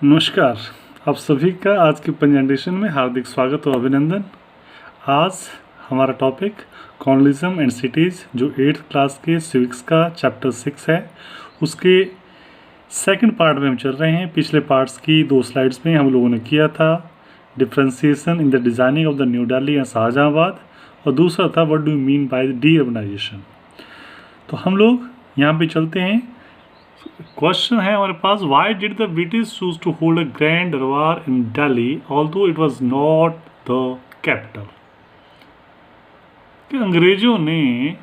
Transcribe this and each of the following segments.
नमस्कार। आप सभी का आज के प्रेजेंटेशन में हार्दिक स्वागत और अभिनंदन। आज हमारा टॉपिक कॉलोनिज्म एंड सिटीज़ जो 8th क्लास के सिविक्स का चैप्टर 6 है, उसके सेकंड पार्ट में हम चल रहे हैं। पिछले पार्ट्स की 2 स्लाइड्स में हम लोगों ने किया था differentiation in the designing of the new Delhi and Shahjahanabad, और दूसरा था what do you mean by deurbanisation. तो हम लोग यहाँ पे चलते हैं। क्वेश्चन है हमारे पास, why did the British choose to hold a grand darbar in Delhi although it was not the capital. कि अंग्रेजों ने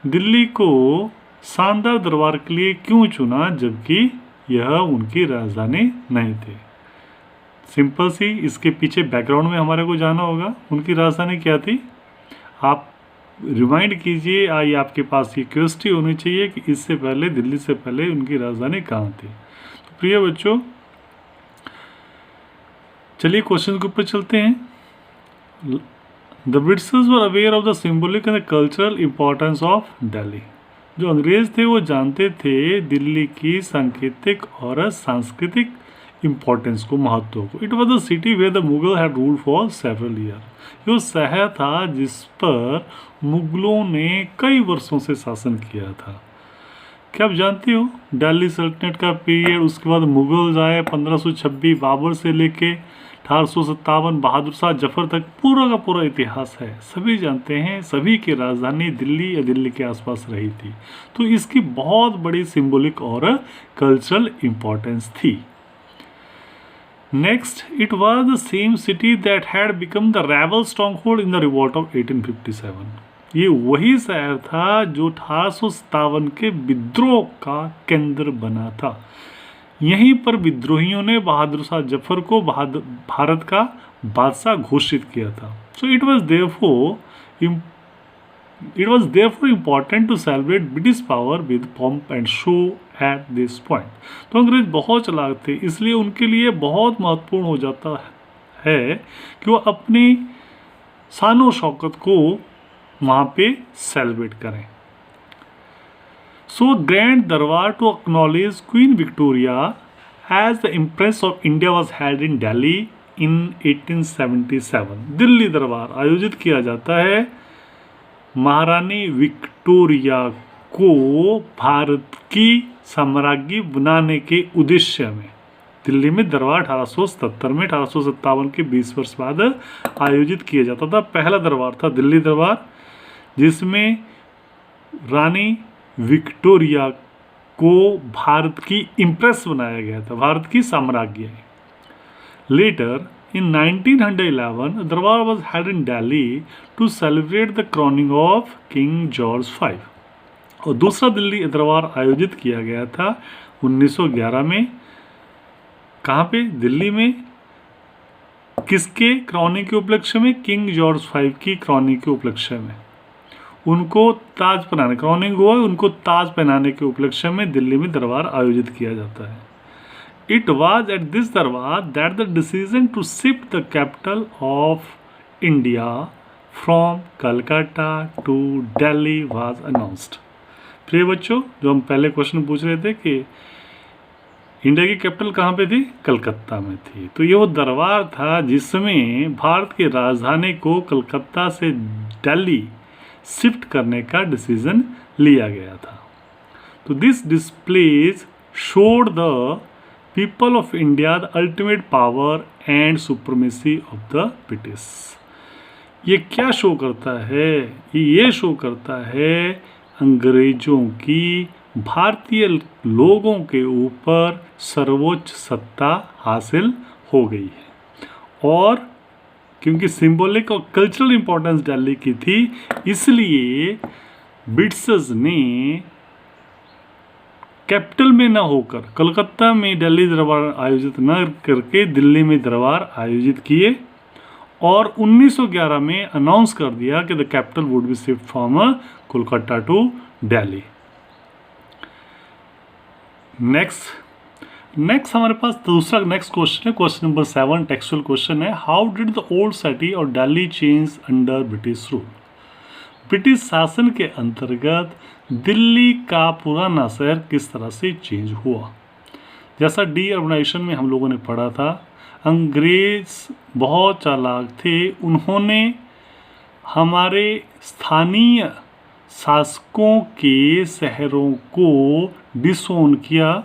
दिल्ली को शानदार दरबार के लिए क्यों चुना जबकि यह उनकी राजधानी नहीं थी। सिंपल सी, इसके पीछे बैकग्राउंड में हमारे को जाना होगा। उनकी राजधानी क्या थी, आप रिमाइंड कीजिए। आई आपके पास ये क्यूरियोसिटी होनी चाहिए कि इससे पहले, दिल्ली से पहले उनकी राजधानी कहाँ थी। तो प्रिय बच्चों, चलिए क्वेश्चन के ऊपर चलते हैं। The Britishers were aware of the symbolic and cultural importance of Delhi. जो अंग्रेज थे वो जानते थे दिल्ली की सांकेतिक और सांस्कृतिक इम्पोर्टेंस को, महत्व को। It was the city where the Mughal had ruled for several year. ये शहर था जिस पर मुगलों ने कई वर्षों से शासन किया था। क्या आप जानते हो, दिल्ली सल्तनत का पीरियड, उसके बाद मुगल्स आए 1526 बाबर से लेके 1857 बहादुर शाह जफर तक, पूरा का पूरा इतिहास है। सभी जानते हैं, सभी की राजधानी दिल्ली या दिल्ली के आसपास रही थी। तो इसकी बहुत बड़ी सिंबॉलिक और कल्चरल इम्पोर्टेंस थी। Next, it was the same city that had become the rebel stronghold in the revolt of 1857. ये वही शहर था जो 1857 के विद्रोह का केंद्र बना था। यहीं पर विद्रोहियों ने बहादुर शाह जफर को भारत का बादशाह घोषित किया था। So it was therefore important to celebrate British power with pomp and show at this point. तो अंग्रेज बहुत चालाक थे, इसलिए उनके लिए बहुत महत्वपूर्ण हो जाता है कि वो अपनी शान शौकत को वहाँ पे सेलिब्रेट करें। So grand darbar to acknowledge Queen Victoria as the empress of India was held in Delhi in 1877। Delhi Darbar आयोजित किया जाता है महारानी विक्टोरिया को भारत की साम्राज्ञी बनाने के उद्देश्य में। दिल्ली में दरबार 1877 में 1857 के 20 वर्ष बाद आयोजित किया जाता था। पहला दरबार था दिल्ली दरबार, जिसमें रानी विक्टोरिया को भारत की इम्प्रेस बनाया गया था, भारत की साम्राज्ञी। Later in 1911, Darbar was held in Delhi to celebrate the crowning of King George V. और दूसरा दिल्ली दरबार आयोजित किया गया था 1911 में। कहाँ पे? दिल्ली में। किसके क्राउनिंग के उपलक्ष्य में? किंग जॉर्ज V की क्राउनिंग के उपलक्ष्य में। उनको ताज पहनाने, क्राउनिंग हुआ, उनको ताज पहनाने के उपलक्ष्य में दिल्ली में दरबार आयोजित किया जाता है। It was at this darbar that the decision to shift the capital of India from Calcutta to Delhi was announced. प्रिय बच्चों, जो हम पहले क्वेश्चन पूछ रहे थे कि इंडिया की कैपिटल कहाँ पे थी, कलकत्ता में थी। तो ये वो दरबार था जिसमें भारत की राजधानी को कलकत्ता से दिल्ली शिफ्ट करने का डिसीजन लिया गया था। तो this displays showed the people of India the ultimate power and supremacy of the British. ये क्या शो करता है? ये शो करता है अंग्रेजों की भारतीय लोगों के ऊपर सर्वोच्च सत्ता हासिल हो गई है। और क्योंकि सिंबॉलिक और कल्चरल इंपॉर्टेंस दिल्ली की थी, इसलिए ब्रिटिशर्स ने कैपिटल में न होकर, कलकत्ता में दिल्ली दरबार आयोजित न करके दिल्ली में दरबार आयोजित किए और 1911 में अनाउंस कर दिया कि the capital would be shift from Kolkata to Delhi. Next हमारे पास दूसरा नेक्स्ट क्वेश्चन है, क्वेश्चन नंबर 7 टेक्सुअल क्वेश्चन है, how did the old city of Delhi change under British rule. British शासन के अंतर्गत दिल्ली का पुराना शहर किस तरह से चेंज हुआ। जैसा डी अर्बनाइजेशन में हम लोगों ने पढ़ा था, अंग्रेज बहुत चालाक थे, उन्होंने हमारे स्थानीय शासकों के शहरों को डिसोन किया,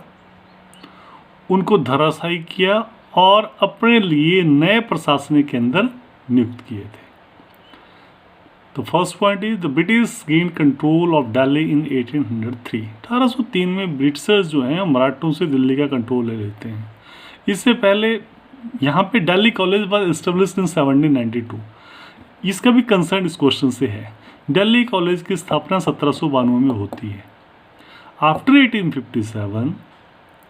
उनको धराशायी किया और अपने लिए नए प्रशासनिक केंद्र नियुक्त किए थे। तो first point is the British gain control of Delhi in 1803। 1803 में ब्रिटिशर्स जो हैं मराठों से दिल्ली का कंट्रोल ले लेते हैं। इससे पहले यहाँ पे Delhi college was established in 1792। इसका भी कंसर्न इस क्वेश्चन से है। दिल्ली कॉलेज की स्थापना 1792 में होती है। After 1857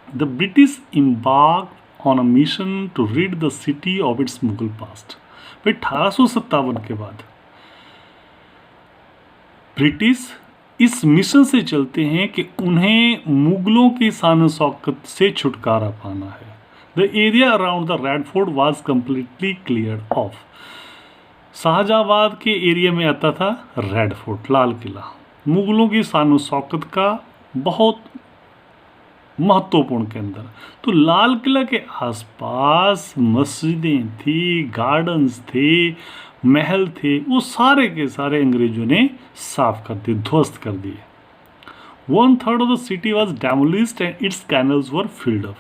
the British embarked on a mission to rid the city of its Mughal past. फिर 1857 के बाद ब्रिटिश इस मिशन से चलते हैं कि उन्हें मुगलों की शान शौकत से छुटकारा पाना है। The area around the red fort was completely clear of. Shahjahanabad के एरिया में आता था रेड फोर्ट, लाल किला, मुगलों की शान शौकत का बहुत महत्वपूर्ण केंद्र। तो लाल किला के आसपास मस्जिदें थी, गार्डन्स थे, महल थे, वो सारे के सारे अंग्रेजों ने साफ कर दिए, ध्वस्त कर दिए। 1/3 of the city was demolished and its canals were filled up.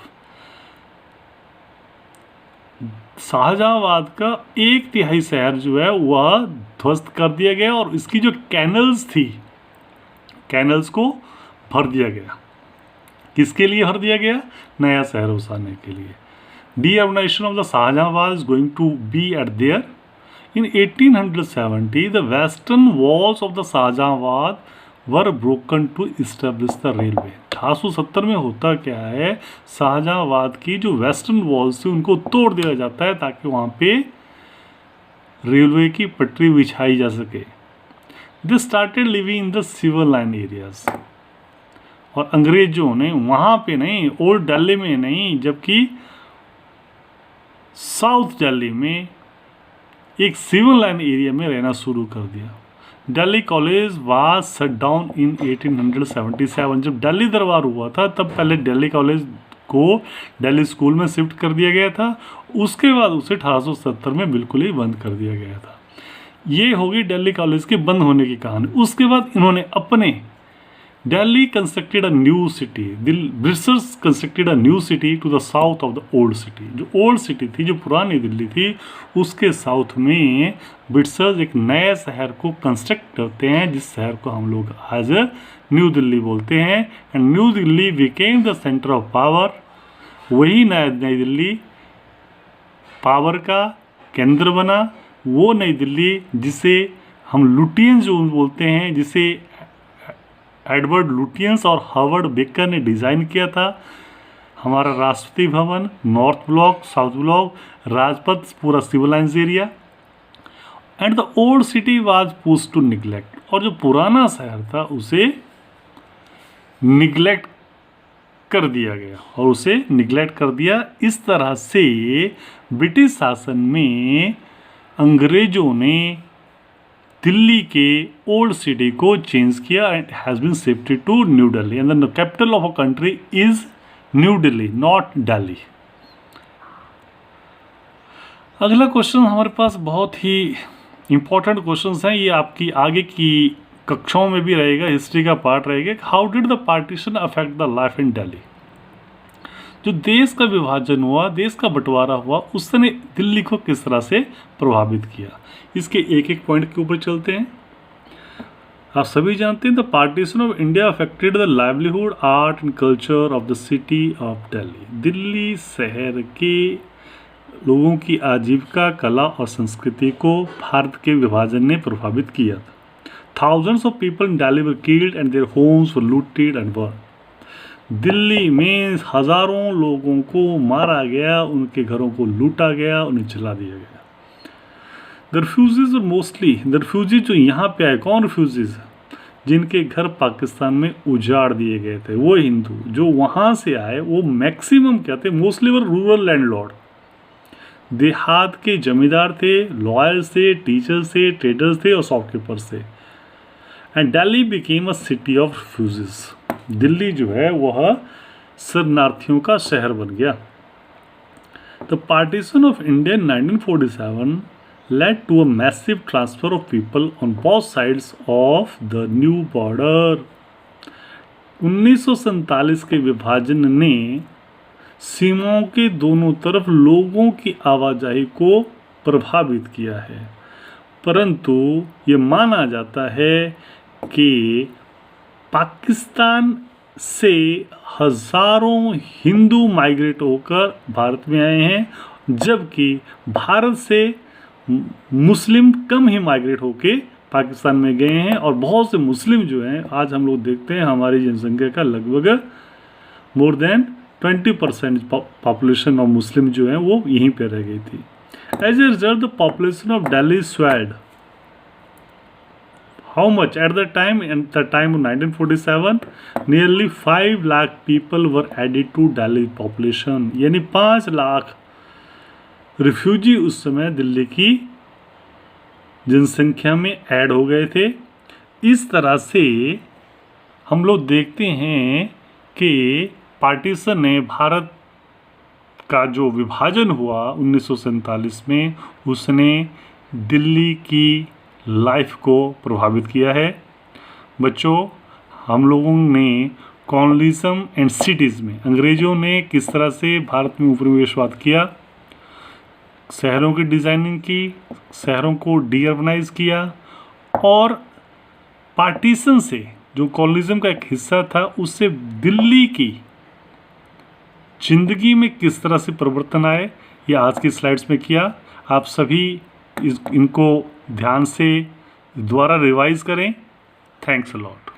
Shahjahanabad का 1/3 शहर जो है वह ध्वस्त कर दिया गया और इसकी जो कैनल्स थी, कैनल्स को भर दिया गया। किसके लिए भर दिया गया? नया शहर बसाने के लिए। The urbanisation of the Shahjahanabad is going to be at there. In 1870, the western walls of the Shahjahanabad were broken to establish the railway। 1870 में होता क्या है, शाहजहाबाद की जो वेस्टर्न वॉल्स थी उनको तोड़ दिया जाता है ताकि वहाँ पे रेलवे की पटरी बिछाई जा सके। They started living in the civil line areas। और अंग्रेजों ने वहाँ पे नहीं, ओल्ड दिल्ली में नहीं, जबकि साउथ दिल्ली में एक सिविल लाइन एरिया में रहना शुरू कर दिया। Delhi college was shut down in 1877। जब दिल्ली दरबार हुआ था तब पहले दिल्ली कॉलेज को दिल्ली स्कूल में शिफ्ट कर दिया गया था, उसके बाद उसे 1870 में बिल्कुल ही बंद कर दिया गया था। ये होगी दिल्ली कॉलेज के बंद होने की कहानी। उसके बाद इन्होंने अपने Delhi constructed a new city, britishers constructed a new city to the south of the old city. जो ओल्ड सिटी थी, जो पुरानी दिल्ली थी, उसके साउथ में ब्रिटिशर्स एक नए शहर को कंस्ट्रक्ट करते हैं, जिस शहर को हम लोग आज न्यू दिल्ली बोलते हैं। And new Delhi became the centre of power. वही नई दिल्ली पावर का केंद्र बना। वो नई दिल्ली जिसे हम लुटियन जो बोलते हैं, जिसे एडवर्ड लुटियंस और हार्वर्ड बेकर ने डिज़ाइन किया था। हमारा Rashtrapati Bhavan, North Block, South Block, Rajpath, पूरा Civil Lines area. And the old city was push to neglect. और जो पुराना शहर था उसे निगलेक्ट कर दिया गया और उसे निगलेक्ट कर दिया। इस तरह से ब्रिटिश शासन में अंग्रेजों ने दिल्ली के ओल्ड सिटी को चेंज किया and has been shifted to new Delhi. And the capital of a country is new Delhi, not Delhi. अगला क्वेश्चन हमारे पास बहुत ही इंपॉर्टेंट क्वेश्चंस हैं। ये आपकी आगे की कक्षाओं में भी रहेगा, हिस्ट्री का पार्ट रहेगा। How did the partition affect the life in Delhi? जो देश का विभाजन हुआ, देश का बंटवारा हुआ, उसने दिल्ली को किस तरह से प्रभावित किया? इसके एक एक पॉइंट के ऊपर चलते हैं। आप सभी जानते हैं the partition of India affected the livelihood, art and culture of the city of Delhi. Delhi शहर के लोगों की आजीविका, कला और संस्कृति को भारत के विभाजन ने प्रभावित किया था। Thousands of people in Delhi were killed and their homes were looted and burn. Delhi में हज़ारों लोगों को मारा गया, उनके घरों को लूटा गया, उन्हें जला दिया गया। The refugees mostly, the refugees जो यहाँ पे आए, कौन रिफ्यूजीज? जिनके घर पाकिस्तान में उजाड़ दिए गए थे, वो हिंदू जो वहाँ से आए, वो मैक्सिमम क्या थे? मोस्टली वर रूरल लैंडलॉर्ड, देहात के जमींदार थे, लॉयर्स थे, टीचर्स थे, ट्रेडर्स थे और शॉपकीपर्स थे। And Delhi became a city of refugees. Delhi जो है वह शरणार्थियों का शहर बन गया। The partition of India in 1947 led to a massive transfer of people on both sides of the new border. 1947 के विभाजन ने सीमाओं के दोनों तरफ लोगों की आवाजाही को प्रभावित किया है, परंतु ये माना जाता है कि पाकिस्तान से हजारों हिंदू माइग्रेट होकर भारत में आए हैं, जबकि भारत से मुस्लिम कम ही माइग्रेट होके पाकिस्तान में गए हैं। और बहुत से मुस्लिम जो हैं, आज हम लोग देखते हैं हमारी जनसंख्या का लगभग more than 20% population of Muslim जो हैं वो यहीं पे रह गई थी। As a result the population of Delhi swelled. How much? At the time of 1947, nearly 5 lakh people were added to Delhi population. यानी 5 लाख रिफ्यूजी उस समय दिल्ली की जनसंख्या में ऐड हो गए थे। इस तरह से हम लोग देखते हैं कि पार्टीशन ने भारत का जो विभाजन हुआ 1947 में, उसने दिल्ली की लाइफ को प्रभावित किया है। बच्चों, हम लोगों ने कॉलोनिज्म एंड सिटीज़ में अंग्रेज़ों ने किस तरह से भारत में उपनिवेशवाद किया, शहरों की डिज़ाइनिंग की, शहरों को डीअर्बनाइज किया, और पार्टीशन से जो कॉलोनिज्म का एक हिस्सा था उससे दिल्ली की जिंदगी में किस तरह से परिवर्तन आए, ये आज की स्लाइड्स में किया। आप सभी इनको ध्यान से दोबारा रिवाइज करें। Thanks a lot.